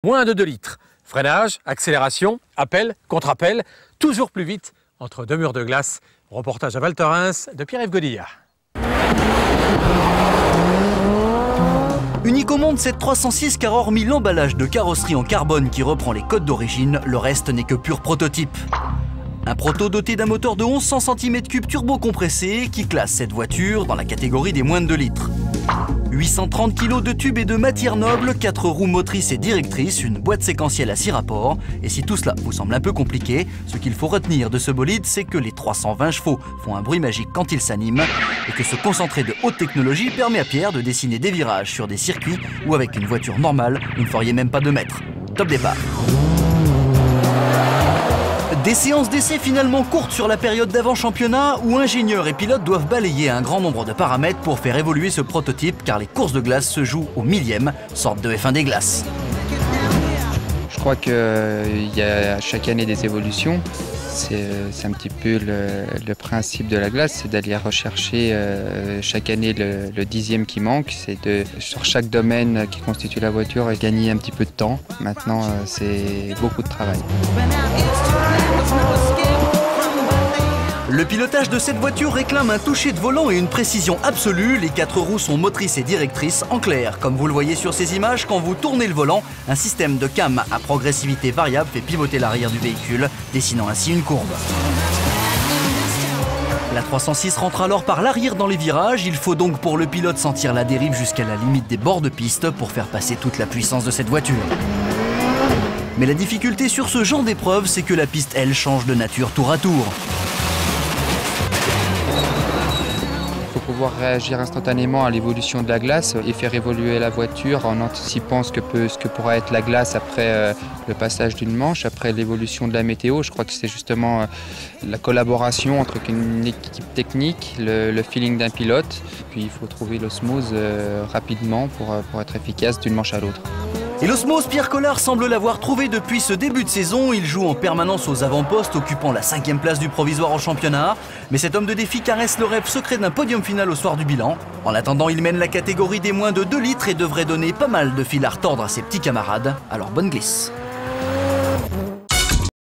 Moins de 2 litres. Freinage, accélération, appel, contre-appel, toujours plus vite entre deux murs de glace. Reportage à Val Thorens de Pierre-Yves Godilla. Unique au monde, cette 306 car hormis l'emballage de carrosserie en carbone qui reprend les codes d'origine, le reste n'est que pur prototype. Un proto doté d'un moteur de 1100 cm3 turbo-compressé qui classe cette voiture dans la catégorie des moins de 2 litres. 830 kg de tubes et de matière noble, 4 roues motrices et directrices, une boîte séquentielle à 6 rapports. Et si tout cela vous semble un peu compliqué, ce qu'il faut retenir de ce bolide, c'est que les 320 chevaux font un bruit magique quand ils s'animent et que ce concentré de haute technologie permet à Pierre de dessiner des virages sur des circuits où avec une voiture normale, vous ne feriez même pas 2 mètres. Top départ. Des séances d'essai finalement courtes sur la période d'avant-championnat où ingénieurs et pilotes doivent balayer un grand nombre de paramètres pour faire évoluer ce prototype car les courses de glace se jouent au millième, sorte de F1 des glaces. Je crois qu'il y a chaque année des évolutions. C'est un petit peu le principe de la glace, c'est d'aller rechercher chaque année le dixième qui manque. C'est sur chaque domaine qui constitue la voiture et gagner un petit peu de temps. Maintenant, c'est beaucoup de travail. Le pilotage de cette voiture réclame un toucher de volant et une précision absolue. Les 4 roues sont motrices et directrices. En clair, comme vous le voyez sur ces images, quand vous tournez le volant, un système de cam à progressivité variable fait pivoter l'arrière du véhicule, dessinant ainsi une courbe. La 306 rentre alors par l'arrière dans les virages. Il faut donc pour le pilote sentir la dérive jusqu'à la limite des bords de piste pour faire passer toute la puissance de cette voiture. Mais la difficulté sur ce genre d'épreuve, c'est que la piste, elle, change de nature tour à tour. Il faut pouvoir réagir instantanément à l'évolution de la glace et faire évoluer la voiture en anticipant ce que pourra être la glace après le passage d'une manche, après l'évolution de la météo. Je crois que c'est justement la collaboration entre une équipe technique, le feeling d'un pilote. Puis il faut trouver l'osmose rapidement pour être efficace d'une manche à l'autre. Et l'osmose, Pierre Collard semble l'avoir trouvé depuis ce début de saison. Il joue en permanence aux avant-postes, occupant la 5e place du provisoire en championnat. Mais cet homme de défi caresse le rêve secret d'un podium final au soir du bilan. En attendant, il mène la catégorie des moins de 2 litres et devrait donner pas mal de fil à retordre à ses petits camarades. Alors bonne glisse.